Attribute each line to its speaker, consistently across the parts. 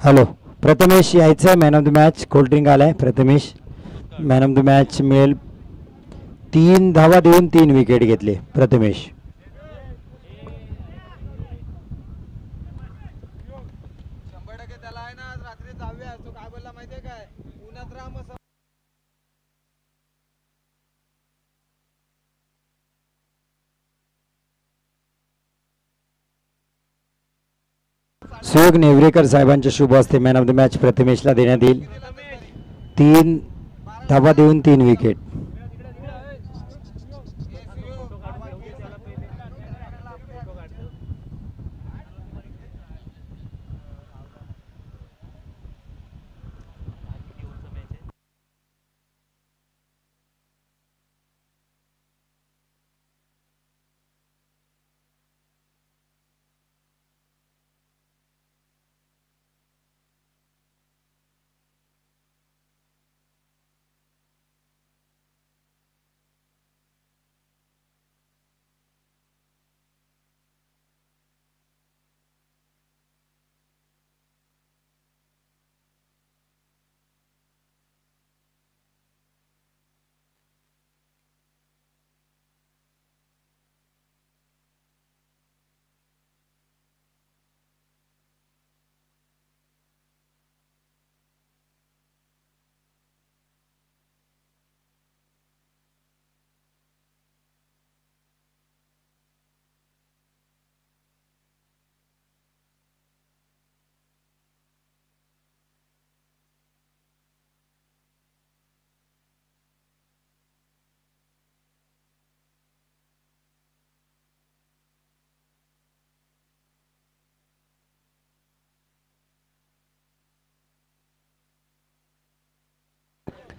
Speaker 1: Hello Prathamesh यायचं आहे man of the match. Cold drink आलाय. Prathamesh man of the match मिळेल. 3 धावा देऊन 3 विकेट घेतले प्रथमेश. सुयोग नेवरेकर साहेबांच्या शुभ हस्ते मॅन ऑफ द मॅच प्रथमेशला देण्यात येईल. 3 धावा देऊन 3 विकेट.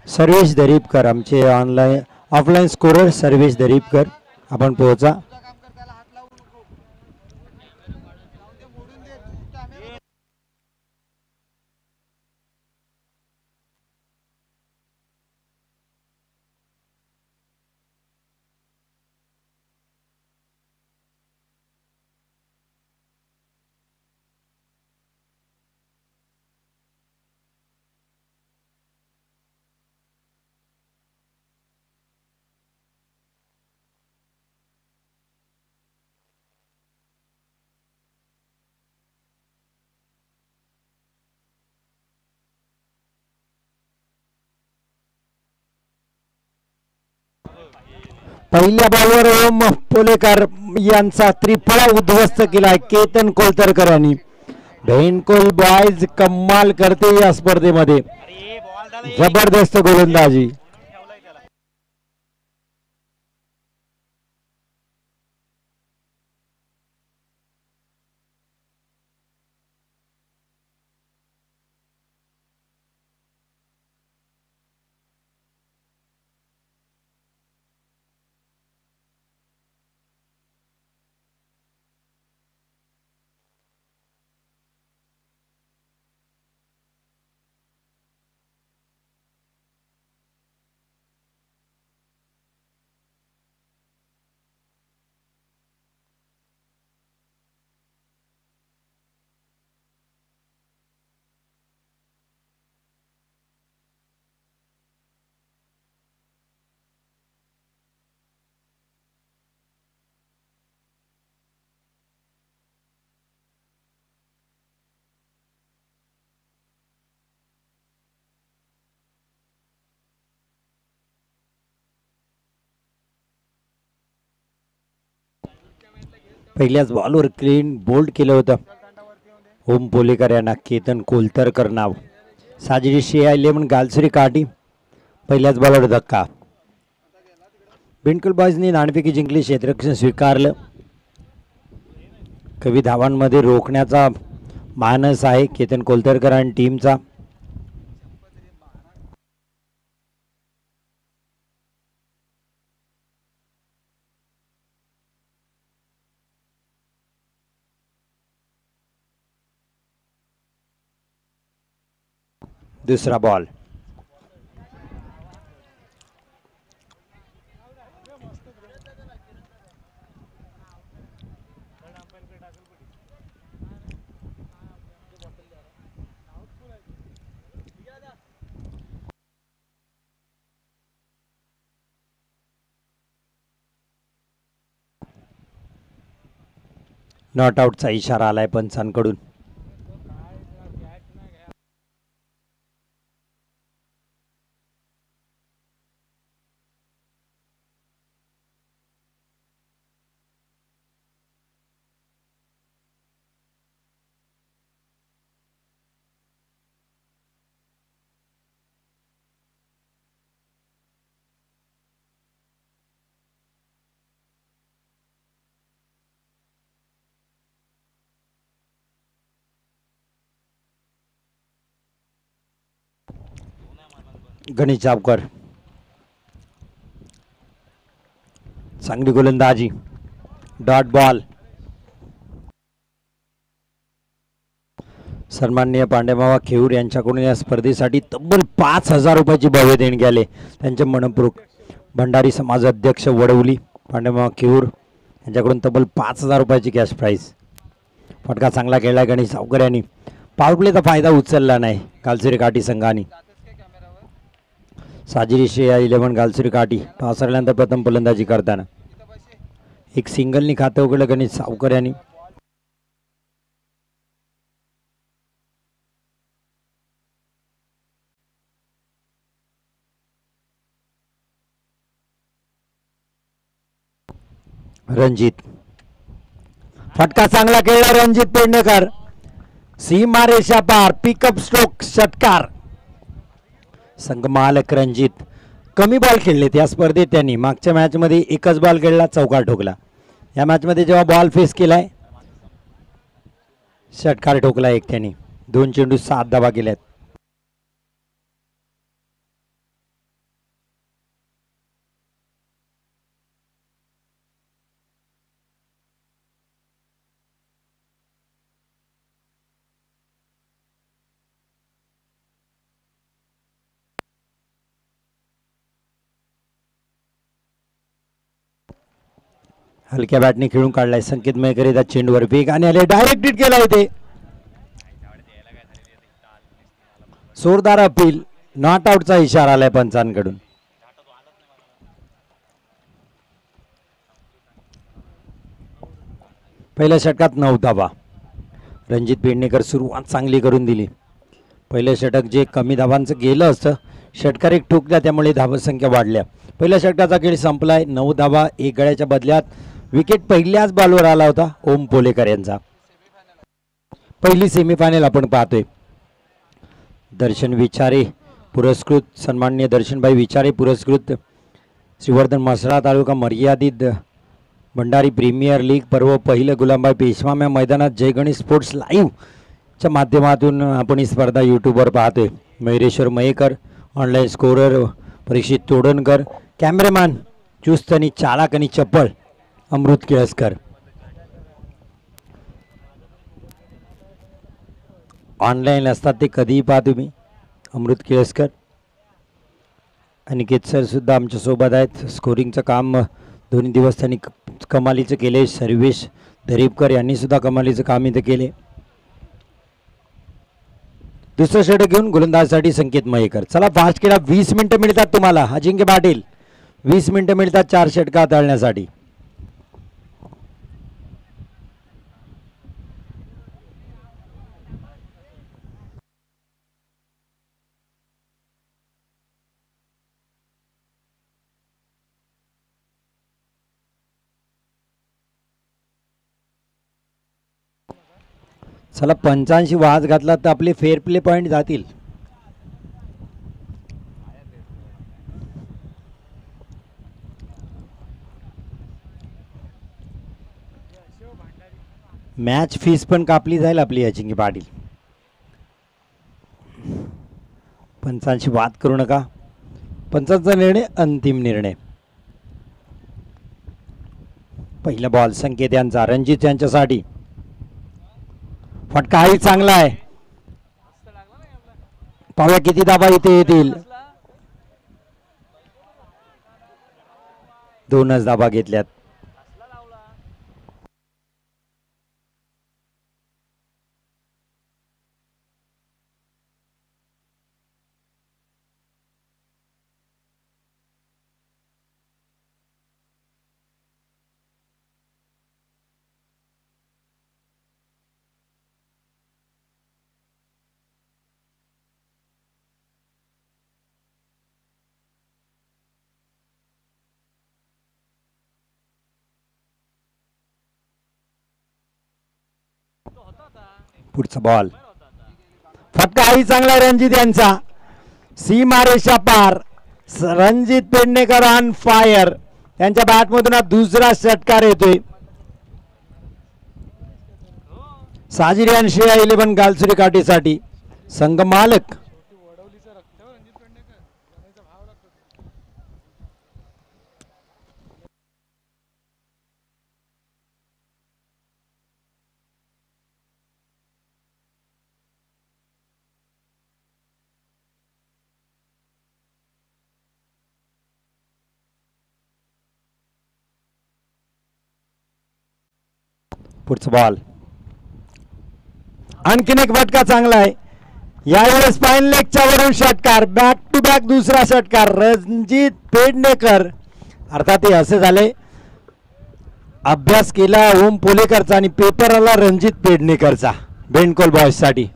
Speaker 1: सर्वेश दरीपकर आमचे ऑनलाईन ऑफलाईन स्कोरर सर्वेश दरीपकर आपण पोहोचा. पहिल्या बॉलवर ओम पोलेकर यांचा त्रिफळा उद्ध्वस्त केला केतन कोलतरकर यांनी. भेंडकोल बॉयज कमाल करते या स्पर्धेमध्ये. जबरदस्त गोलंदाजी. पहिल्याच बॉलवर क्लीन बोल्ड केलं होतं ओम पोलेकर यांना. केतन कोलतरकर नाव. साजिशी 11 गालसुरी काठी. पहिल्याच बॉलवर धक्का. भेंडकोल बॉयजनी नाणेफेकी जिंकली. क्षेत्ररक्षण स्वीकारलं. कमी धावांमध्ये रोखण्याचा मानस आहे केतन कोलतरकर आणि टीमचा. दुसरा बॉल. नॉट आउटचा इशारा आलाय पंचांकडून. गणेश जावकर, चांगली गोलंदाजी, डॉट बॉल. सन्माननीय पांडेमावा खेऊर यांच्याकडून या स्पर्धेसाठी तब्बल 5,000 रुपयाची भव्य देणगी आले. त्यांचे मनपूर्वक भंडारी समाज अध्यक्ष वडवली पांडेमावा खेऊर यांच्याकडून तब्बल 5,000 रुपयाची कॅश प्राईज. फटका चांगला खेळला गणेश जावकर यांनी. पॉवर प्लेचा फायदा उचलला नाही गालसुरी काठी संघाने. साजिश 11 गालसुरी काठी पावसाळ्यानंतर प्रथम फलंदाजी करताना एक सिंगलनी खातं उघडलं गणेश जावकर यांनी. रणजित, फटका चांगला खेळला रणजित पेडणेकर. सीमारेषा पार, पिकअप स्ट्रोक, षटकार. संघमालक रणजित कमी बॉल खेळलेत या स्पर्धेत. त्यांनी मागच्या मॅचमध्ये एकच बॉल खेळला, चौकार ठोकला. या मॅचमध्ये जेव्हा बॉल फेस केलाय षटकार ठोकला एक त्यांनी. 2 चेंडू 7 धावा केल्यात. हलक्या बॅटने खेळून काढलाय संकेत मयेकर. चेंडूवर वेगाने आले, डायरेक्ट हिट केला इथे. जोरदार अपील, नॉट आउटचा इशारा आलाय पंचांकडून. पहिल्या षटकात 9 धावा. रणजित पेडणेकर सुरुवात चांगली करून दिली. पहिलं षटक जे कमी धावांचं गेलं असतं, षटकार एक ठोकल्या त्यामुळे धावसंख्या वाढल्या. पहिल्या षटकाचा खेळ संपलाय. 9 धावा 1 गड्याच्या बदल्यात. विकेट पहिल्याच बॉलवर आला होता ओम पोलेकर यांचा. पहिली सेमीफायनल आपण पाहतोय. दर्शन विचारे पुरस्कृत, सन्माननीय दर्शनभाई विचारे पुरस्कृत श्रीवर्धन मसळा तालुका मर्यादित भंडारी प्रीमियर लीग पर्व पहिलं गुलामभाई पेशवा मैदानात जय गणेश स्पोर्ट्स लाईव्हच्या माध्यमातून आपण ही स्पर्धा यूट्यूबवर पाहतोय. मयुरेश्वर मयेकर, ऑनलाईन स्कोरर परीक्षित तोडणकर, कॅमेरामॅन चुस्त आणि चालाक आणि चप्पळ अमृत केळसकर. ऑनलाईन असतात ते कधीही पहा तुम्ही. अमृत केळसकर, अनिकेत सर सुद्धा आमच्या सोबत आहेत. स्कोरिंगचं काम दोन्ही दिवस त्यांनी कमालीचं केले. सर्वेश दरीपकर यांनी सुद्धा कमालीचं काम इथं केले. दुसरं षटक घेऊन गोलंदाजीसाठी संकेत मयेकर. चला फास्ट केला. 20 मिनिटं मिळतात तुम्हाला. अजिंक्य पाटील 20 मिनिटं मिळतात 4 षटका हाताळण्यासाठी. चला 85 वाज घातला तर आपले फेअर प्ले पॉईंट जातील. मॅच फीस पण कापली जाईल आपली अजिंक्य पाटील. 85 वाद करू नका. 55चा निर्णय अंतिम निर्णय. पहिला बॉल संकेत यांचा, रणजित यांच्यासाठी. फटकाही चांगला आहे. पाहूया किती धावा इथे येतील. 2च धावा घेतल्यात. पुढचा बॉल फटकाही चांगला रणजित यांचा सीमारेषा पार. Ranjit Pednekar on fire. त्यांच्या बॅटमधून हा दुसरा षटकार येतोय. साजिरी आणि श्रेया 11 गालसुरी काठीसाठी. संघ मालक पुढचा बॉल आणखीन एक फटका चांगला आहे. यावेळेस फाईन लेगच्या वरून षटकार. बॅक टू बॅक दुसरा षटकार रणजित पेडणेकर. अर्थात हे असे झाले अभ्यास केला ओम पोलेकरचा आणि पेपर आला रणजित पेडणेकरचा बेंडकोल बॉयज साठी.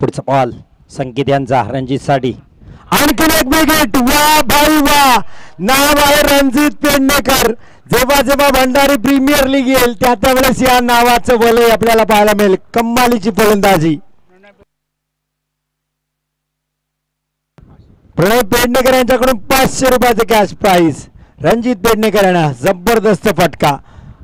Speaker 1: पुढचा बॉल संकेत यांचा रणजित साठी. आणखीन एक विकेट. वा भाई वा. नाव आहे रणजित पेडणेकर. जेव्हा जेव्हा भंडारी प्रीमियर लीग येईल त्या त्यावेळेस या नावाचं वलय आपल्याला पाहायला मिळेल. कम्मालीची फलंदाजी. प्रणय पेडणेकर यांच्याकडून 500 रुपयाचे कॅश प्राइज. रणजित पेडणेकर यांना जबरदस्त फटका.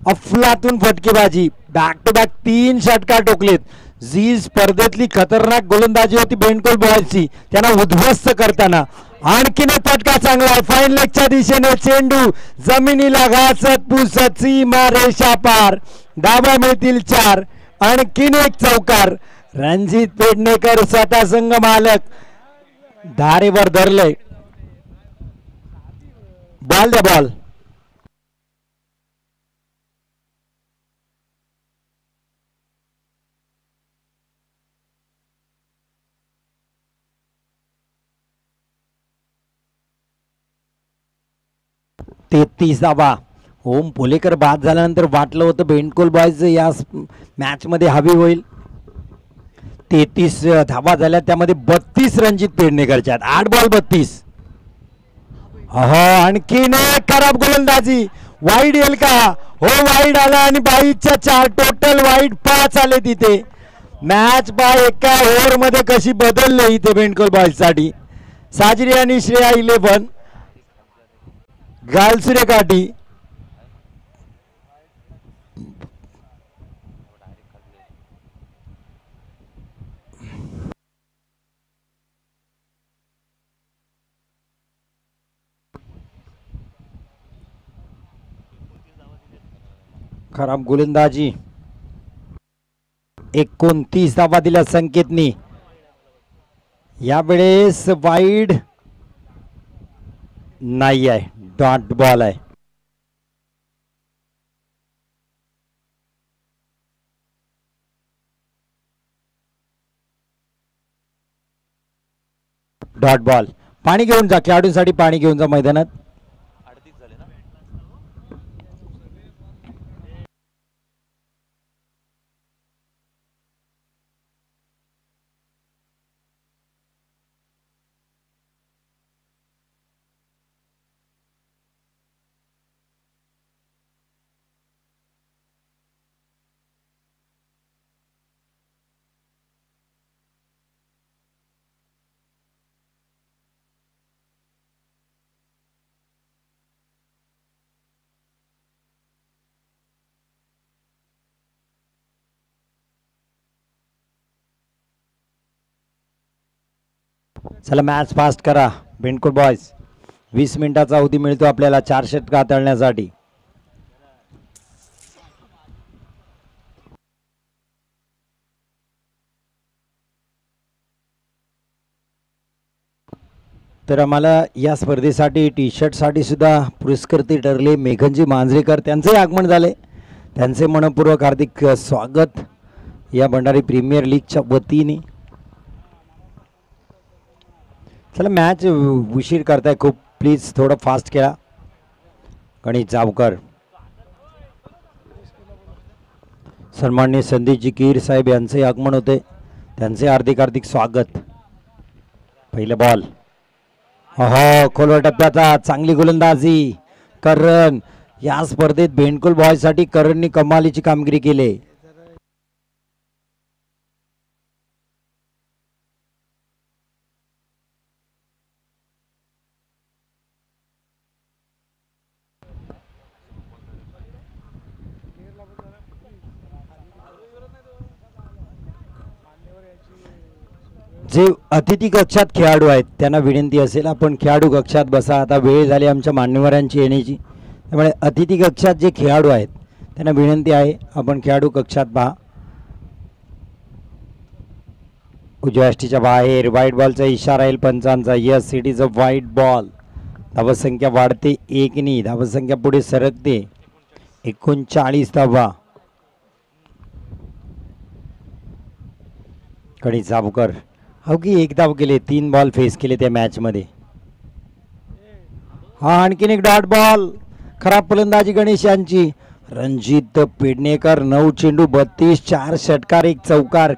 Speaker 1: अफलातून फटकेबाजी. बॅक टू बॅक 3 षटकार टोकलेत. जी स्पर्धेतली खतरनाक गोलंदाजी होती बेंडकोल बॉयजची त्यांना उद्ध्वस्त करताना आणखीन एक फटका चांगला आहे. फाईन लेगच्या दिशेने चेंडू जमिनीला घासत पुसत सीमा रेषा पार. डाबा मिळतील 4. आणखीन एक चौकार. रणजित पेडणेकर स्वतः संघ मालक धारेवर धरलंय. बॉल द्या बॉल. तेहतीस धावा. ओम पोलेकर बाद झाल्यानंतर वाटलं होतं बेंडकोल बॉयज या मॅच मध्ये हवी होईल. 33 धावा झाल्या त्यामध्ये 32 रणजित पेडणेकरच्या. 8 बॉल 32. आणखीन खराब गोलंदाजी. वाईड येईल का? हो वाईड आला आणि 22च्या 4 टोटल वाईड 5 आले तिथे. मॅच बाय एका ओव्हर मध्ये कशी बदलले इथे बेंडकोल बॉयज साठी. साजरी आणि श्रेया 11 गालसुरे काठी. खराब गोलंदाजी. 29 धावा दिल्या संकेतनी. यावेळेस वाईड नाही आहे. डॉट बॉल आहे. Dot ball. पाणी घेऊन जा खेळाडूंसाठी. पाणी घेऊन जा मैदानात. चला मॅच फास्ट करा बेंडकोल बॉयज. 20 मिनिटाचा अवधी मिळतो आपल्याला 4 षटक हाताळण्यासाठी. तर आम्हाला या स्पर्धेसाठी टी शर्टसाठी सुद्धा पुरस्कर्ते ठरले मेघनजी मांजरेकर, त्यांचंही आगमन झाले. त्यांचे मनपूर्वक हार्दिक स्वागत या भंडारी प्रीमियर लीगच्या वतीने. चला मॅच उशीर करताय खूप, प्लीज थोडं फास्ट खेळा. गणेश जावकर, सन्माननीय संदीपजी कीर साहेब यांचे आगमन होते, त्यांचे हार्दिक हार्दिक स्वागत. पहिलं बॉल, हो खोलवर टप्प्याचा चांगली गोलंदाजी करण. या स्पर्धेत भेंडकुल बॉयसाठी करणनी कमालीची कामगिरी केली. जे अतिथी कक्षात खेळाडू आहेत त्यांना विनंती असेल आपण खेळाडू कक्षात बसा. आता वेळ झाली आमच्या मान्यवरांची येण्याची, त्यामुळे अतिथी कक्षात जे खेळाडू आहेत त्यांना विनंती आहे आपण खेळाडू कक्षात पहा. उजव्या यष्टीच्या बाहेर वाईट बॉलचा इशारा येईल पंचांचा. यस, इट इज अ वाईट बॉल. धावसंख्या वाढते 1 धावसंख्या पुढे सरकते 39 धावा. गणेश जावकर अवघी 1 धाव केले, 3 बॉल फेस केले त्या मॅचमध्ये. हा आणखीन एक डॉट बॉल. खराब फलंदाजी गणेश यांची. रणजित पेडणेकर 9 चेंडू 32, 4 षटकार 1 चौकार.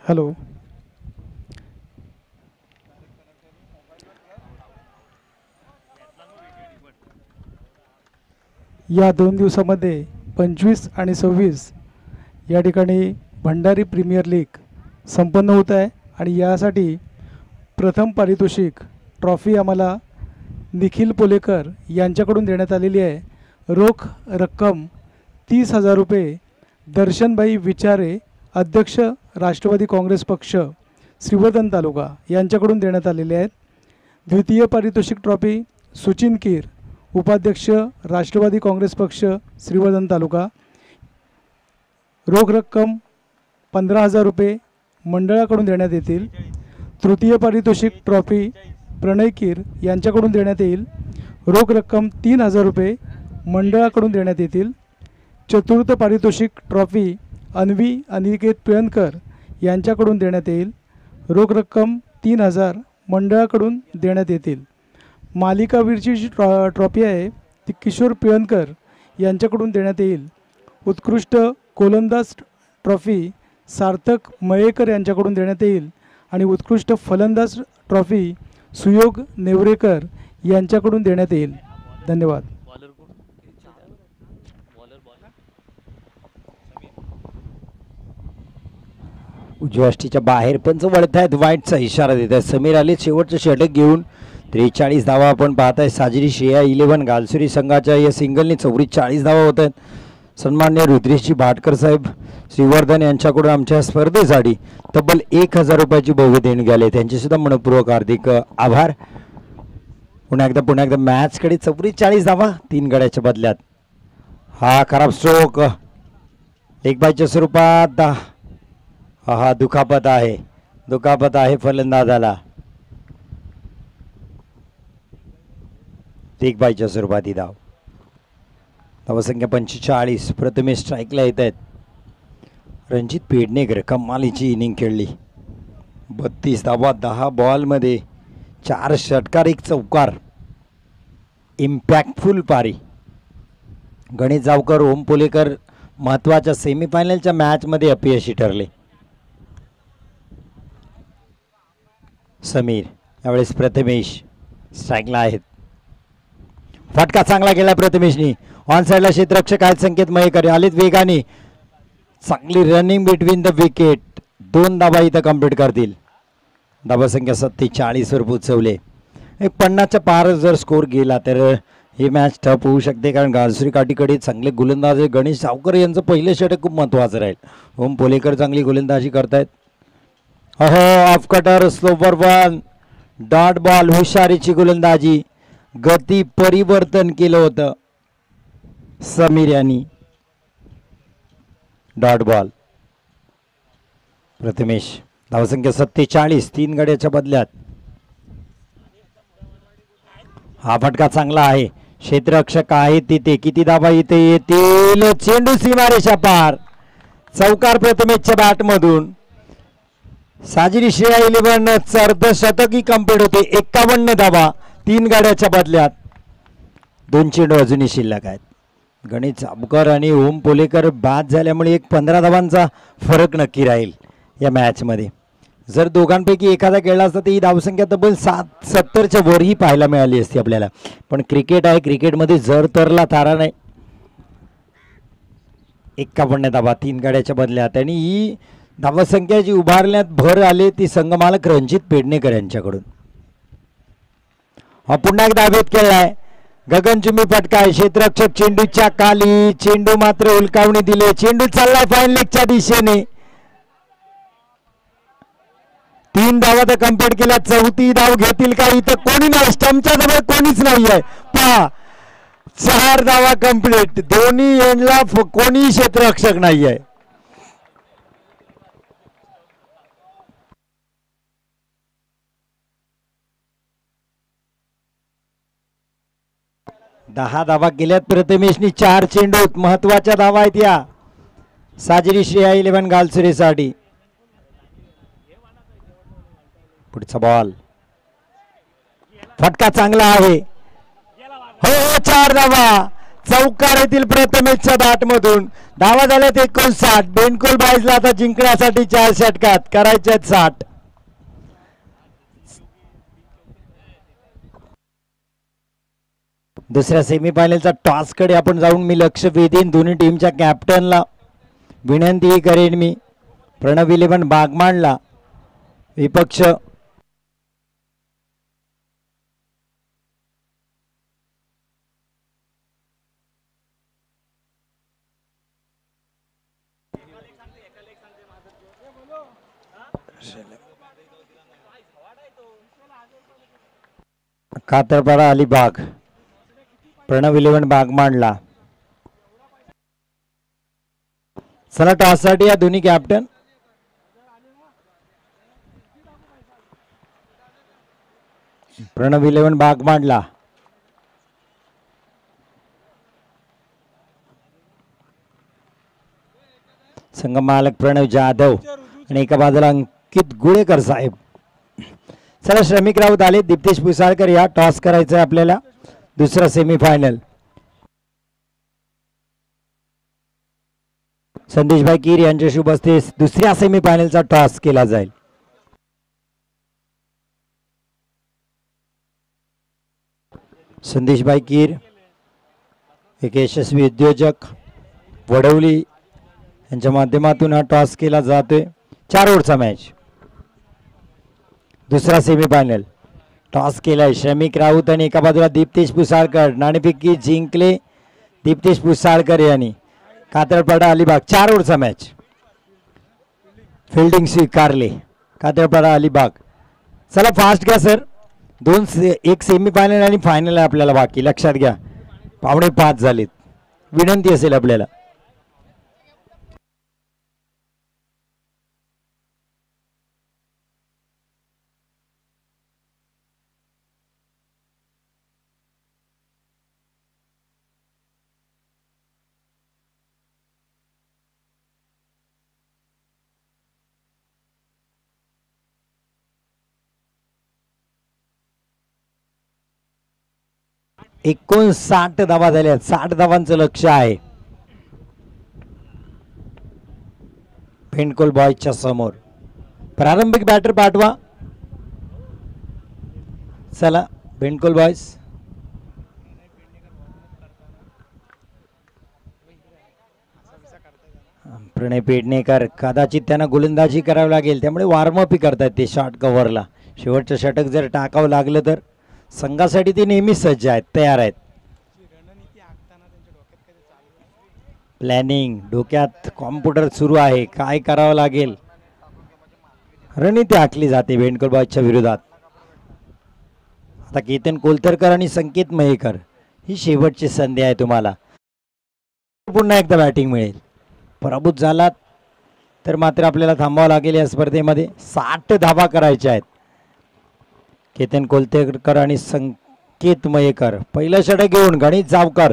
Speaker 2: हॅलो, या 2 दिवसामध्ये 25 आणि 26 या ठिकाणी भंडारी प्रीमियर लीग संपन्न होत आहे आणि यासाठी प्रथम पारितोषिक ट्रॉफी आम्हाला निखिल पोलेकर यांच्याकडून देण्यात आलेली आहे. रोख रक्कम 30,000 रुपये दर्शनभाई विचारे, अध्यक्ष राष्ट्रवादी काँग्रेस पक्ष श्रीवर्धन तालुका यांच्याकडून देण्यात आलेले आहेत. द्वितीय पारितोषिक ट्रॉफी सुचिन कीर, उपाध्यक्ष राष्ट्रवादी काँग्रेस पक्ष श्रीवर्धन तालुका, रोख रक्कम 15,000 रुपये मंडळाकडून देण्यात येतील. तृतीय पारितोषिक ट्रॉफी प्रणय कीर यांच्याकडून देण्यात येईल. रोख रक्कम 3,000 रुपये मंडळाकडून देण्यात येतील. चतुर्थ पारितोषिक ट्रॉफी अन्वी अनिकेत पिळणकर यांच्याकडून देण्यात येईल. रोख रक्कम 3,000 मंडळाकडून देण्यात येतील. मालिकावीरची जी ट्रॉफी आहे ती किशोर पिळणकर यांच्याकडून देण्यात येईल. उत्कृष्ट गोलंदाज ट्रॉफी सार्थक मयेकर यांच्याकडून देण्यात येईल आणि उत्कृष्ट फलंदाज ट्रॉफी सुयोग नेवरेकर यांच्याकडून देण्यात येईल. धन्यवाद.
Speaker 1: उजव्या यष्टीच्या बाहेर पंच वळत आहेत, वाईटचा इशारा देत आहेत. समीर आले शेवटचं षटक घेऊन 43 धावा आपण पाहताय. साजरी शेया 11 गालसुरी संघाच्या या सिंगलने 44 धावा होत आहेत. सन्मान्य रुद्रेशजी भाटकर साहेब श्रीवर्धन यांच्याकडून आमच्या स्पर्धेसाठी तब्बल 1,000 रुपयाची भव्य देणगी आली, त्यांचे सुद्धा मनपूर्वक हार्दिक आभार. पुन्हा एकदा मॅचकडे 44 धावा 3 गड्याच्या बदल्यात. हा खराब स्ट्रोक एक बायच्या स्वरूपात. हा दुखापत आहे फलंदाजाला. एक बायच्या स्वरूपात ही धाव. धावसंख्या 45. प्रथमेश स्ट्राईकला येत आहेत. रणजित पेडणेकर कमालीची इनिंग खेळली. 32 धावा 10 बॉलमध्ये 4 षटकार 1 चौकार. इम्पॅक्टफुल पारी. गणेश जावकर ओम पोलेकर महत्त्वाच्या सेमीफायनलच्या मॅचमध्ये अपयशी ठरले. समीर यावेळेस प्रथमेश स्ट्राईकला आहेत. फटका चांगला गेला प्रथमेशनी. ऑन साईडला क्षेत्ररक्षक आहेत संकेत मयेकर आलेत वेगाने. चांगली रनिंग बिटवीन द विकेट. 2 धाबा इथं कंप्लीट करतील. धाबा संख्या 47 वर पोचवले. एक 50च्या पार जर स्कोर गेला तर ही मॅच टफ होऊ शकते, कारण घालसुरी काठीकडे चांगले गोलंदाज गणेश सावकर यांचं पहिलं षटक खूप महत्त्वाचं राहील. ओम पोलेकर चांगली गोलंदाजी करतायत. अहो off cutter slower one dot ball. हुशारीची गोलंदाजी. गती परिवर्तन केलं होतं समीर यांनी. Dot ball. प्रथमेश. धावसंख्या 47. 3 गड्याच्या बदल्यात. हा फटका चांगला आहे. क्षेत्ररक्षक आहे तिथे. किती धाबा इथे येतील. चेंडू सीमारेषा पार. चौकार प्रथमेशच्या बॅटमधून. साजिरी श्रेया 11 अर्धशतकी कंप्लीट होते. 51 धाबा 3 गाड्याच्या बदल्यात. 2 चेंडू अजूनही शिल्लक आहेत. गणेश चाबकर आणि ओम पोलेकर बाद झाल्यामुळे एक 15 धावांचा फरक नक्की राहील या मॅचमध्ये. जर दोघांपैकी एखादा खेळला असता तर ही धावसंख्या तब्बल 70च्या वरही पाहायला मिळाली असती आपल्याला. पण क्रिकेट आहे, क्रिकेटमध्ये जर तरला तारा नाही. 51 धाबा 3 गाड्याच्या बदल्यात. आणि ही धावसंख्या जी उभारण्यात भर आले ती संघमालक रणजित पेडणेकर यांच्याकडून. हा पुन्हा एकदा हवेत खेळलाय. गगनचुंबी फटका आहे. क्षेत्ररक्षक चेंडूच्या खाली. चेंडू मात्र उलकावणी दिले. चेंडू चाललाय फाईन लेगच्या दिशेने. 3 धावा तर कंप्लीट केल्या. 4थी धाव घेतील का? इथं कोणी नाही. स्टंपच्या जवळ कोणीच नाही आहे. पहा 4 धावा कंप्लीट. दोन्ही एंडला कोणी क्षेत्ररक्षक नाही आहे. दहा धावा केल्यात प्रथमेशनी. 4 चेंडूत. महत्वाच्या धावा आहेत या साजिरी श्रेया 11 गालसुरेसाठी. पुढचा बॉल. फटका चांगला आहे. हो 4 धावा. चौकार येथील प्रथमेशच्या बॅटमधून. धावा झाल्यात 59. बेनकुल बॉयजला आता जिंकण्यासाठी 4 षटकात करायचे आहेत 60. दुसऱ्या सेमीफायनलचा टॉस कडे आपण जाऊन मी लक्ष वेधीन. दोन्ही टीमच्या कॅप्टनला विनंती करेन मी. प्रणव 11 बागमानला विपक्ष कातरपाडा अलिबाग. प्रणव 11 बागमानला. चला टॉससाठी या दोन्ही कॅप्टन. प्रणव 11 बागमानला. संघ मालक प्रणव जाधव आणि एका बाजूला अंकित गुळेकर साहेब. चला श्रमिक राऊत आले. दीप्तेश पुसाळकर या. टॉस करायचं आहे आपल्याला. दुसरा सेमीफायनल. संदेशभाई कीर यांच्या शुभ हस्ते दुसऱ्या सेमीफायनलचा टॉस केला जाईल. संदेशभाई कीर एक यशस्वी उद्योजक वडवली यांच्या माध्यमातून हा टॉस केला जातोय. 4 ओव्हरचा मॅच. दुसरा सेमीफायनल. टॉस केलाय श्रमिक राऊत आणि एका बाजूला दीप्तेश पुसाळकर. नाणेफेकी जिंकले दीप्तेश पुसाळकर यांनी. कातरपाडा अलिबाग. 4 ओव्हरचा मॅच. फिल्डिंग स्वीकारले कातरपाडा अलिबाग. चला फास्ट घ्या सर. एक सेमीफायनल आणि फायनल आहे आपल्याला बाकी. लक्षात घ्या 4:45 झालेत. विनंती असेल आपल्याला. एकूण 60 धावा झाल्यात. 60 धावांचं लक्ष आहे पेंडकोल बॉयजच्या समोर. प्रारंभिक बॅटर पाठवा. चला पेंडकोल बॉयज. प्रणय पेडणेकर कदाचित त्यांना गोलंदाजी करावी लागेल, त्यामुळे वॉर्मअपही करतात ते शॉर्ट कव्हरला. शेवटचं षटक जर टाकावं लागलं तर संघासाठी ते नेहमीच सज्ज आहेत, तयार आहेत. प्लॅनिंग डोक्यात कॉम्प्युटर सुरू आहे, काय करावं लागेल. रणनीती आखली जाते बेंडकोल बॉयजच्या विरोधात. आता केतन कोलतरकर आणि संकेत मयेकर ही शेवटची संधी आहे तुम्हाला. पुन्हा एकदा बॅटिंग मिळेल. पराभूत झालात तर मात्र आपल्याला थांबावं लागेल या स्पर्धेमध्ये. 60 धावा करायच्या आहेत. केतन कोलतरकर आणि संकेत मयेकर पहिलं षटक घेऊन गणेश जावकर.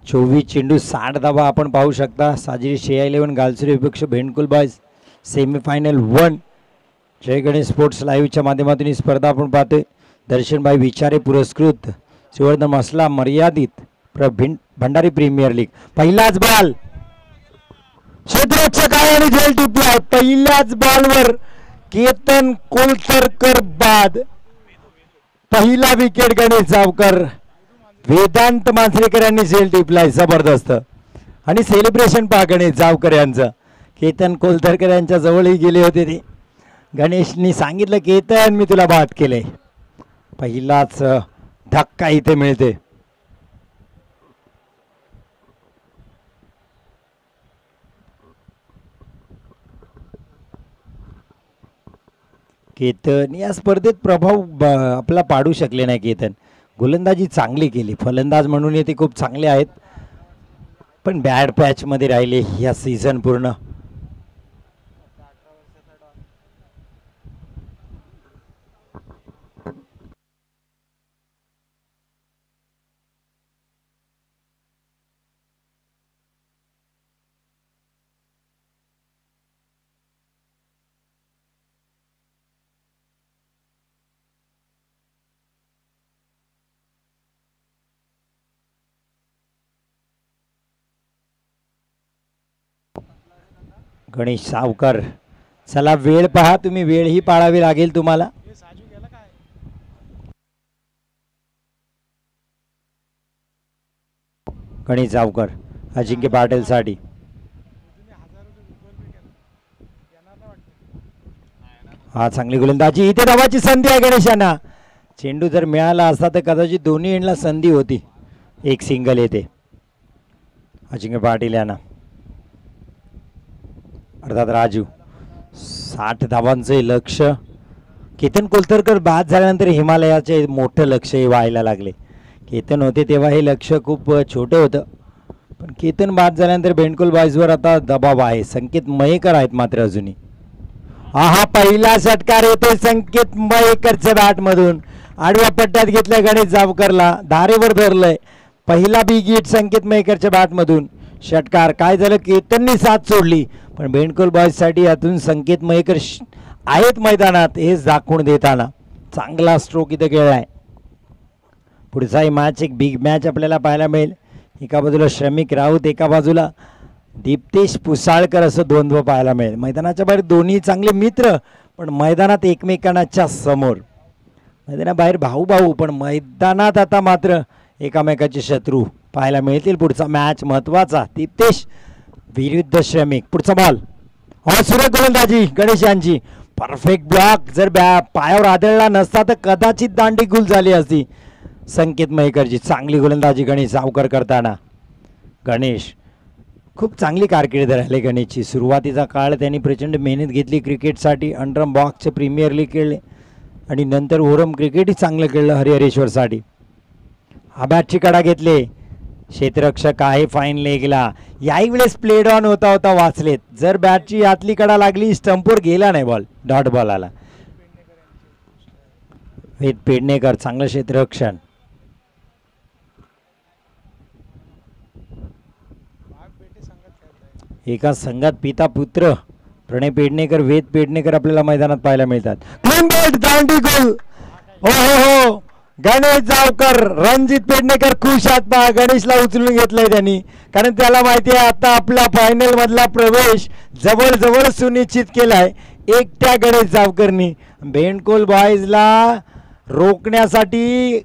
Speaker 1: 24 चेंडू 60 धावा आपण पाहू शकता. साजिरी शेया 11 गालसुरी विपक्ष बेंडकुल बॉयज सेमीफायनल 1. जय गणेश स्पोर्ट्स लाईव्हच्या माध्यमातून ही स्पर्धा आपण पाहतोय. दर्शनभाई विचारे पुरस्कृत सुवर्ण मसला मर्यादित भंडारी प्रीमियर लीग. पहिलाच बॉल क्षेत्ररक्षक आहे आणि झेल टिपलाय. पहिल्याच बॉलवर केतन कोलतरकर बाद. पहिला विकेट गणेश जावकर. वेदांत मांजरेकर यांनी झेल टिपलाय जबरदस्त. आणि सेलिब्रेशन पहा गणेश जावकर यांचं. केतन कोलतरकर यांच्या जवळही गेले होते ते. गणेशनी सांगितलं केतन मी तुला बाद केले. पहिलाच धक्का इथे मिळते. केतन या स्पर्धेत प्रभाव आपला पाडू शकले नाही. केतन गोलंदाजी चांगली केली, फलंदाज म्हणून ते खूप चांगले आहेत, पण बॅड पॅचमध्ये राहिले या सीझन पूर्ण. गणेश सावकर चला वेळ पहा तुम्ही, वेळ ही पाळावी लागेल तुम्हाला. गणेश सावकर अजिंक्य पाटील साठी. हा चांगली गोलंदाजी. इथे धावाची संधी आहे गणेशांना. चेंडू जर मिळाला असता तर कदाचित दोन्ही एंडला संधी होती. एक सिंगल येते अजिंक्य पाटील यांना. अर्थात राजू 60 धावांचे लक्ष. केतन कोलतरकर बाद झाल्यानंतर हिमालयाचे मोठं लक्ष व्हायला लागले. केतन होते तेव्हा हे लक्ष खूप छोटं होतं, पण केतन बाद झाल्यानंतर बेंडकुल बॉयजवर आता दबाव आहे. संकेत मयेकर आहेत मात्र अजूनही. हा पहिला षटकार येतोय संकेत मयेकरच्या बॅटमधून. आडव्या पट्ट्यात घेतलंय गणेश जावकरला, धारेवर धरलंय. पहिला बिग हिट संकेत मयेकरच्या बॅटमधून. षटकार काय झालं, केतननी साथ सोडली, पण बेंडकुल बॉयजसाठी यातून संकेत मयेकर आहेत मैदानात हेच दाखवून देताना चांगला स्ट्रोक इथे खेळलाय. पुढचाही मॅच एक बिग मॅच आपल्याला पाहायला मिळेल. एका बाजूला श्रमिक राऊत, एका बाजूला दीप्तेश पुसाळकर असं द्वंद्व पाहायला मिळेल. मैदानाच्या बाहेर दोन्ही चांगले मित्र, पण मैदानात एकमेकांच्या समोर. मैदानाबाहेर भाऊ भाऊ, पण मैदानात आता मात्र एकामेकाचे शत्रू पाहायला मिळतील. पुढचा मॅच महत्वाचा. दीप्तेश विरुद्ध श्रमिक. पुढचा बॉल. सुरेख गोलंदाजी गणेश यांची. Perfect block. जर पायावर आदळला नसता तर कदाचित दांडी गुल झाली असती. संकेत मयेकरची चांगली गोलंदाजी गणेश सावकर करताना. गणेश खूप चांगली कारकीर्द राहिली गणेशची. सुरुवातीचा काळ त्यांनी प्रचंड मेहनत घेतली क्रिकेटसाठी. अंडरम बॉक्सचे प्रीमियर लीग खेळले आणि नंतर ओरम क्रिकेटही चांगलं खेळलं हरिहरेश्वरसाठी. हा बॅटची कडा घेतले. क्षेत्ररक्षक आहे फाईन लेगला. याही वेळेस प्लेड ऑन होता होता वाचलेत. जर बॅटची आतली कडा लागली स्टंपवर गेला नाही बॉल, डॉट बॉल आला. वेद पेडणेकर चांगलं क्षेत्ररक्षण. एका संघात पिता पुत्र प्रणय पेडणेकर, वेद पेडणेकर आपल्याला मैदानात पाहायला मिळतात. दांडी गोल. हो गणेश जावकर, रणजित पेडणेकर खुश आहेत पहा. गणेशला उचलून घेतलंय त्यांनी, कारण त्याला माहिती आहे आता आपला फायनल मधला प्रवेश जवळ जवळ सुनिश्चित केलाय एकट्या गणेश जावकरनी. बेंडकुल बॉयजला रोखण्यासाठी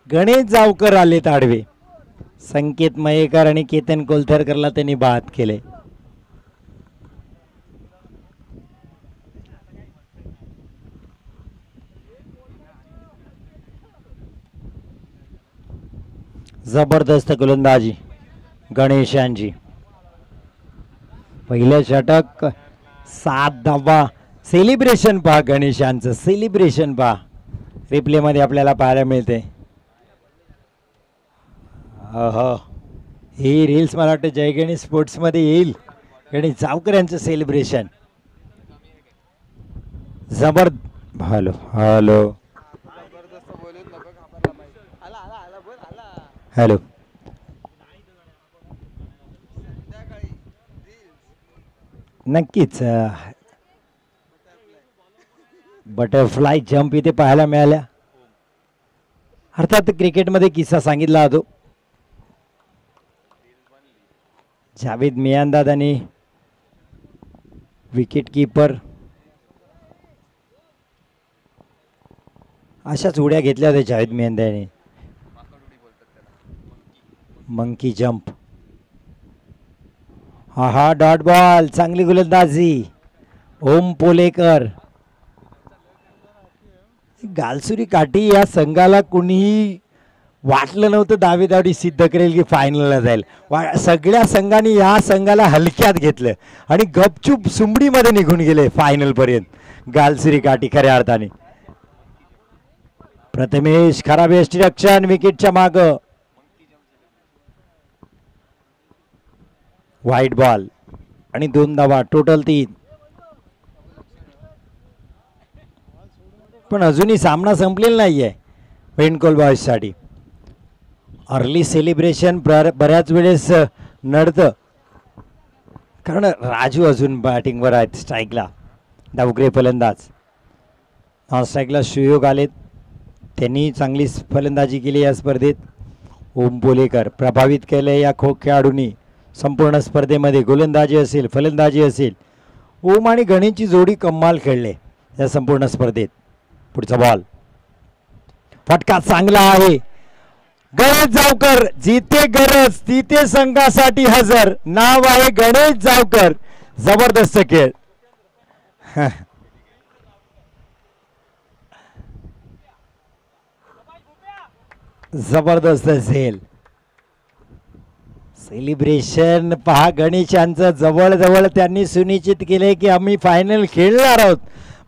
Speaker 1: गणेश जावकर आलेत आडवे. संकेत मयेकर आणि केतन कोलथरकरला त्यांनी बाद केले. जबरदस्त गोलंदाजी गणेश यांची. पहिलं षटक 7 धावा. सेलिब्रेशन पहा गणेशांचं, सेलिब्रेशन पहा रिप्ले मध्ये आपल्याला पाहायला मिळते. ही रील्स मला वाटतं जय गणेश स्पोर्ट्स मध्ये येईल. गणेश जावकर यांचं सेलिब्रेशन जबर. हॅलो हॅलो हॅलो नक्कीच बटरफ्लाय जंप इथे पाहायला मिळाल्या. अर्थात क्रिकेटमध्ये किस्सा सांगितला होतो. जावेद मियांदाद आणि विकेट कीपर अशाच उड्या घेतल्या होत्या जावेद मियांदाने. Monkey jump. हा डॉट बॉल. चांगली गोलंदाजी ओम पोलेकर. गालसुरी काठी या संघाला कुणीही वाटलं नव्हतं दावेदावी सिद्ध करेल की फायनलला जाईल. सगळ्या संघांनी या संघाला हलक्यात घेतलं आणि गपचूप सुंबडीमध्ये निघून गेले फायनल पर्यंत. गालसुरी काठी खऱ्या अर्थाने. प्रथमेश खराब यष्टीरक्षण विकेटच्या माग. व्हाईट बॉल आणि 2 धावा. टोटल 3. पण अजूनही सामना संपलेला नाहीये बेंडकोल बॉयज साठी. अर्ली सेलिब्रेशन बऱ्याच वेळेस नडतं कारण राजू अजून बॅटिंगवर आहेत. स्ट्राईकला डावकरे फलंदाज. नॉन स्ट्राईकला सुयोग आलेत. त्यांनी चांगली फलंदाजी केली या स्पर्धेत. ओम पोलेकर प्रभावित केले या खेळाडूंनी संपूर्ण स्पर्धेमध्ये. गोलंदाजी असेल फलंदाजी असेल. ओम आणि गणेशची जोडी कमाल खेळले या संपूर्ण स्पर्धेत. पुढचा बॉल. फटका चांगला आहे. गणेश जावकर जिथे गरज तिथे संघासाठी हजर. नाव आहे गणेश जावकर. जबरदस्त खेळ. जबरदस्त झेल. सेलिब्रेशन पहा गणेशांचं. जवळ जवळ त्यांनी सुनिश्चित केले की आम्ही फायनल खेळणार आहोत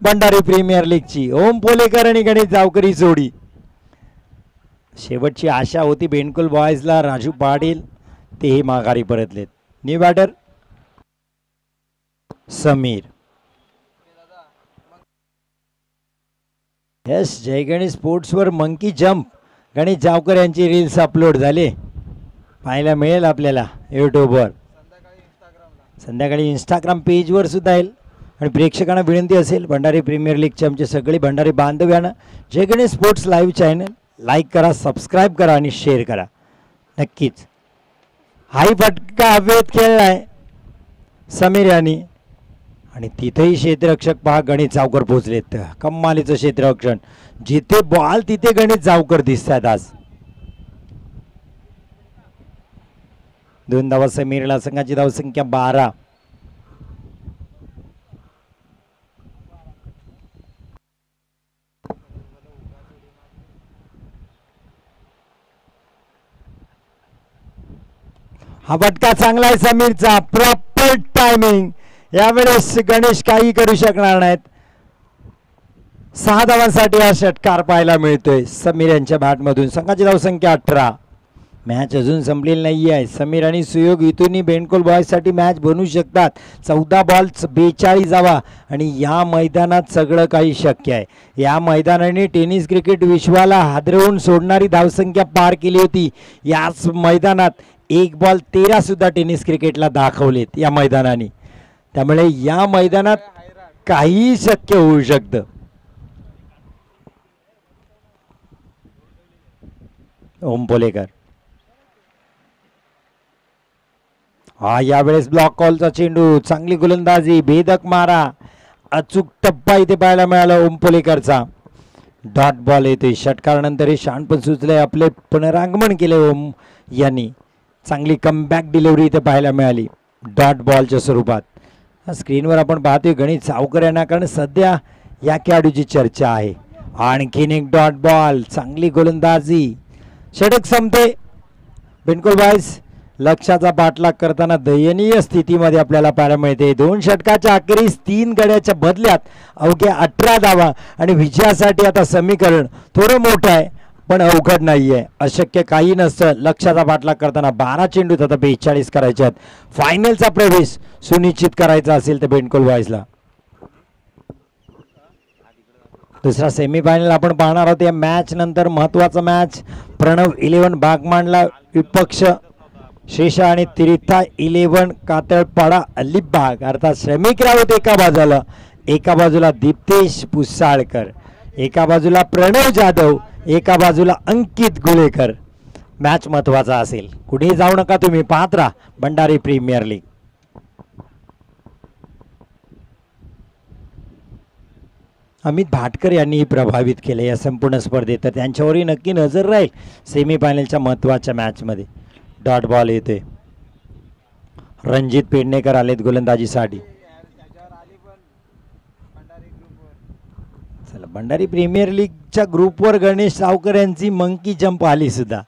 Speaker 1: भंडारी प्रीमियर लीगची. ओम पोलेकर आणि गणेश जावकर ही जोडी. शेवटची आशा होती बेंडकुल बॉयजला. राजू पाटील तेही माघारी परतलेत. New batter Sameer. Yes Jay Ganesh स्पोर्ट्सवर मंकी जंप गणेश जावकर यांची रील्स अपलोड झाले. पाहायला मिळेल आपल्याला यूट्यूबवर. संध्याकाळी इंस्टाग्राम पेजवर सुद्धा येईल. आणि प्रेक्षकांना विनंती असेल भंडारी प्रीमियर लीगचे आमचे सगळे भंडारी बांधव्यांना Jay Ganesh sports live channel like करा, सबस्क्राईब करा आणि शेअर करा नक्कीच. हाही फटका हवेत खेळलाय समीर यांनी आणि तिथेही क्षेत्ररक्षक पहा गणेश जावकर पोहोचलेत. कम्मालीचं क्षेत्ररक्षण. जिथे बॉल तिथे गणेश जावकर दिसतात आज. 2 धावा समीरला. संघाची धावसंख्या 12. हा फटका चांगला आहे समीरचा. Proper timing. यावेळेस गणेश काही करू शकणार नाहीत. 6 धावांसाठी हा षटकार पाहायला मिळतोय समीर यांच्या बॅटमधून. संघाची धावसंख्या 18. मॅच अजून संपलेली नाही आहे. समीर आणि सुयोग इथूनही बेंडकोल बॉयजसाठी मॅच बनवू शकतात. 14 बॉल 42 धावा आणि या मैदानात सगळं काही शक्य आहे. या मैदानाने टेनिस क्रिकेट विश्वाला हादरवून सोडणारी धावसंख्या पार केली होती. याच मैदानात 1 बॉल 13 सुद्धा टेनिस क्रिकेटला दाखवलेत या मैदानाने. त्यामुळे या मैदानात काही शक्य होऊ शकतं. ओम पोलेकर. हा यावेळेस ब्लॉक कॉलचा चेंडू. चांगली गोलंदाजी. भेदक मारा. अचूक टप्पा इथे पाहायला मिळाला ओम पोलेकरचा. डॉट बॉल येते. षटकारानंतर हे शहाणपण सुचले. आपले पुनरागमन केले ओम यांनी. चांगली कमबॅक डिलिव्हरी इथे पाहायला मिळाली डॉट बॉलच्या स्वरूपात। स्क्रीनवर आपण पाहतोय गणित सावकर यांना, कारण सध्या या खेळाडूची चर्चा आहे। आणखीन एक डॉट बॉल, चांगली गोलंदाजी, षटक संपते। बिनकुल बॉयज लक्ष्याचा पाठलाग करताना दयनीय स्थितीमध्ये आपल्याला पाहायला मिळते। 2 षटकाच्या अखेरीस 3 गड्याच्या बदल्यात अवघ्या 18 धावा आणि विजयासाठी आता समीकरण थोडं मोठं आहे पण अवघड नाहीये, अशक्य काही नसतं। लक्ष्याचा पाठलाग करताना 12 चेंडूत आता 42 करायचे आहेत। फायनलचा प्रवेश सुनिश्चित करायचा असेल तर बेंडकोल बॉयजला। दुसरा सेमीफायनल आपण पाहणार आहोत। या मॅच नंतर महत्वाचा मॅच प्रणव 11 बागमांडला विपक्ष शेषा आणि तिरिथा 11 कातळपाडा अलिबाग, अर्थात श्रमिक राऊत एका बाजूला दीप्तेश पुसाळकर, एका बाजूला प्रणव जाधव, एका बाजूला अंकित गुळेकर। मॅच महत्वाचा असेल, कुठेही जाऊ नका तुम्ही, पाहत राहा भंडारी प्रीमियर लीग। अमित भाटकर यांनी प्रभावित केले या संपूर्ण स्पर्धेत, तर त्यांच्यावरही नक्की नजर राहील सेमीफायनलच्या महत्वाच्या मॅचमध्ये। डॉट बॉल येते, रणजित पेडणेकर आलेत गोलंदाजीसाठी। चला, भंडारी प्रीमियर लीगच्या ग्रुपवर गणेश सावकर यांची मंकी जंप आली सुद्धा,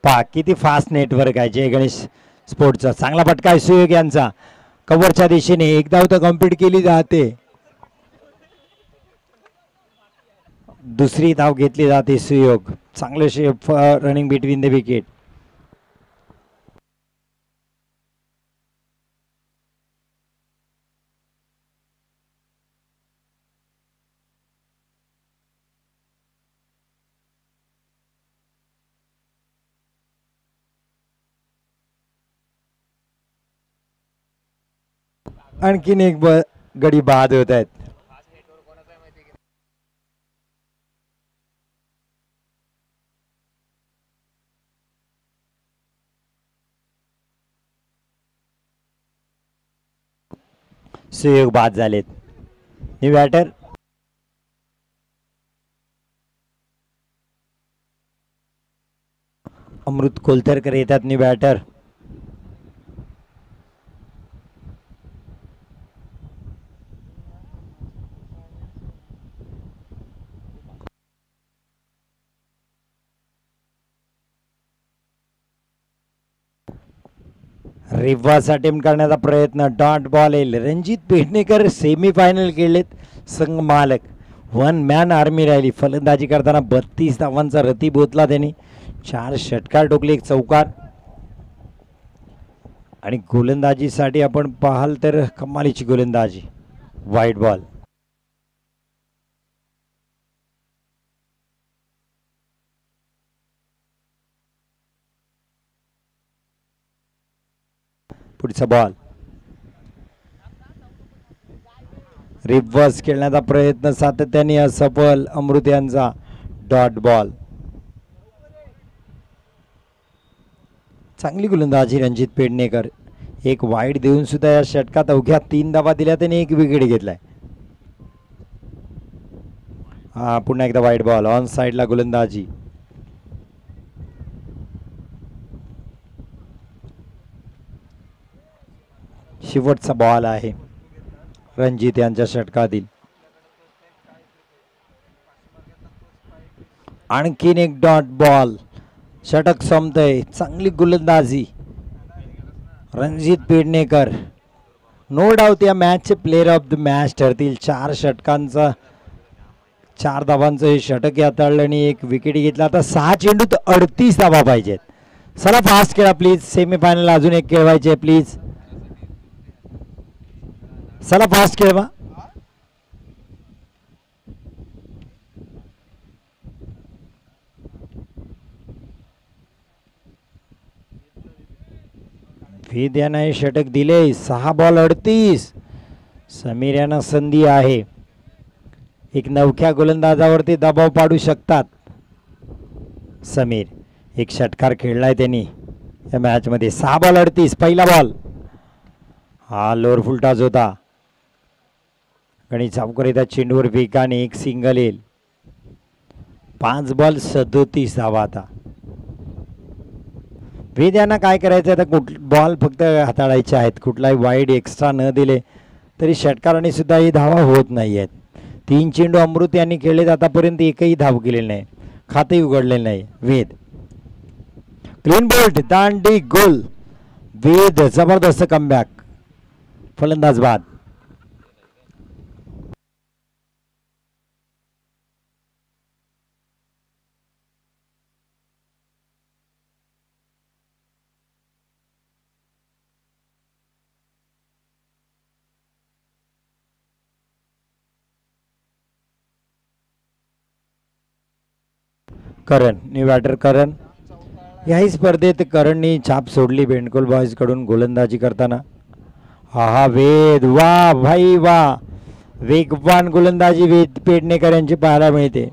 Speaker 1: पहा किती फास्ट नेटवर्क आहे जय गणेश स्पोर्टचा। चांगला फटका आहे सुयोग यांचा, कव्हरच्या दिशेने एक धाव तर कम्प्लीट केली जाते, दुसरी धाव घेतली जाते सुयोग। चांगले shape running between the wicket. आणखीन एक गडी बाद होत आहेत। सुयोग बाद झालेत। न्यू बॅटर अमृत कोलतरकर येतात, न्यू बॅटर। रिव्हर्स अटेम्प्ट करण्याचा प्रयत्न, डॉट बॉल येईल। रणजित पेडणेकर सेमीफायनल खेळलेत, संघ मालक 1 मॅन आर्मी राहिली। फलंदाजी करताना 32 धावांचा रती बोतला त्यांनी, 4 षटकार टोकले, 1 चौकार। आणि गोलंदाजीसाठी आपण पाहाल तर कमालीची गोलंदाजी, व्हाईट बॉल। पुढचा बॉल, रिव्हर्स खेळण्याचा प्रयत्न सातत्याने असफल, अमृत यांचा डॉट बॉल। चांगली गोलंदाजी रणजित पेडणेकर, एक वाईड देऊन सुद्धा या षटकात अवघ्या 3 धावा दिल्या, त्याने 1 विकेट घेतलाय। पुन्हा एकदा वाईड बॉल, ऑन साइडला गोलंदाजी। शेवटचा बॉल आहे रणजित यांच्या षटकातील। आणखीन एक डॉट बॉल, षटक संपतंय। चांगली गोलंदाजी रणजित पेडणेकर, नो डाऊट या मॅचचे प्लेयर ऑफ द मॅच ठरतील। 4 षटकांचा 4 धावांचं हे षटक हाताळलं आणि 1 विकेट घेतला। आता 6 चेंडूत 38 धावा पाहिजेत। चला फास्ट खेळा प्लीज, सेमीफायनल अजून एक खेळवायचे प्लीज, चला फास्ट खेळवा। वेद यांना हे षटक दिले, 6 बॉल 38। समीर यांना संधी आहे, एक नवख्या गोलंदाजावरती दबाव पाडू शकतात समीर। 1 षटकार खेळलाय त्यांनी या मॅच मध्ये, 6 बॉल 38। पहिला बॉल हा लोअर फुल टॉस होता, गणित सावकर येतात चेंडूवर वेगाने, 1 सिंगल येईल। 5 बॉल 37 धावा। आता वेद यांना काय करायचं आहे आता, बॉल फक्त हाताळायचे आहेत, कुठलाही वाईड एक्स्ट्रा न दिले तरी षटकाराने सुद्धा ही धावा होत नाही आहेत. 3 चेंडू अमृत यांनी खेळलेत, आतापर्यंत एकही धाव केलेली नाही, खातेही उघडलेलं नाही. वेद क्लीन बोल्ट, दांडी गोल. वेद जबरदस्त कमबॅक, फलंदाज बाद. करण, न्यू बॅटर करण. याही स्पर्धेत करणनी छाप सोडली बेंडकोल बॉयज कडून गोलंदाजी करताना. हा वेद, वा भाई वा, वेगवान गोलंदाजी वेद पेडणेकर यांची पाहायला मिळते.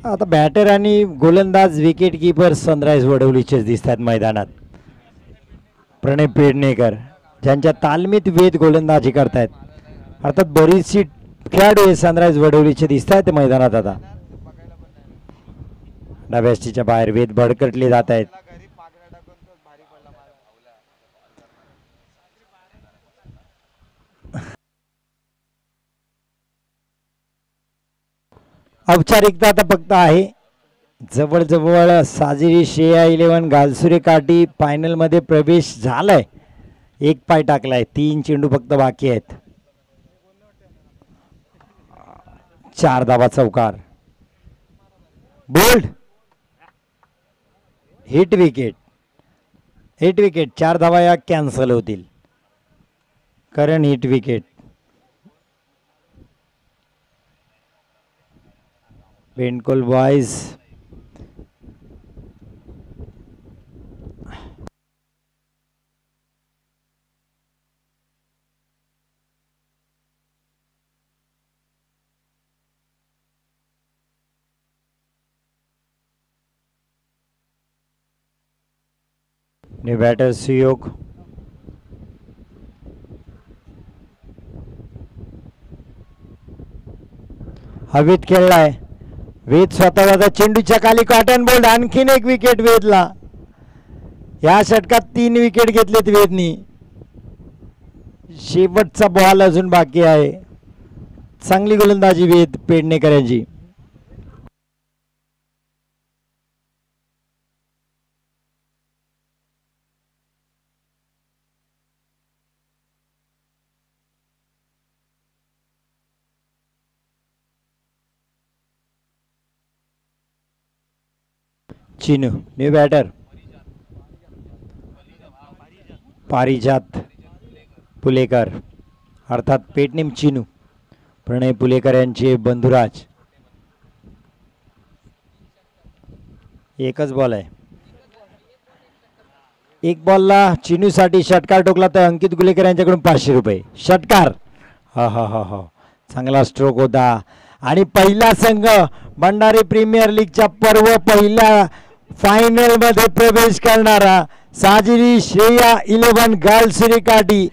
Speaker 1: आता बॅटर आणि गोलंदाज विकेट किपर सनराईज वडवलीचेच दिसतात मैदानात. प्रणय पेडणेकर ज्यांच्या तालमीत वेद गोलंदाजी करतायत. अर्थात बरीचशी खेळाडू सनराईज वडवलीचे दिसत आहेत मैदानात. आता डाव्यास्टीच्या बाहेर वेद भडकटले जात आहेत. औपचारिकता आता फक्त आहे. जवळजवळ साजिरी श्रेया 11 गालसुरे काठी फायनल मध्ये प्रवेश झालाय. एक पाय टाकलाय, 3 चेंडू फक्त बाकी आहेत. 4 धावा चौकार. Bowled, hit wicket, hit wicket. 4 धावा या कॅन्सल होतील. Karan hit wicket. Bendkol boys new batter Suyog. हवेत खेळलाय वेद, स्वतःचा चेंडूच्या खाली कॉटन बोल्ड. आणखीन एक विकेट वेदला. या षटकात 3 विकेट घेतलेत वेदनी. शेवटचा बॉल अजून बाकी आहे. चांगली गोलंदाजी वेद पेडणेकर यांची. Chinu, new batter. पारिजात पुलेकर, अर्थात पेटनेम चिनू. प्रणय पुलेकर यांचे बंधुराज. एकच बॉल आहे. एक बॉलला चिनूसाठी षटकार ठोकला तर अंकित गुलेकर यांच्याकडून 500 रुपये. षटकार. हा हा हा हा, चांगला स्ट्रोक होता. आणि पहिला संघ भंडारी प्रीमियर लीगच्या पर्व पहिल्या फायनल मध्ये प्रवेश करणारा साजिरी श्रेया 11 गालसुरी काठी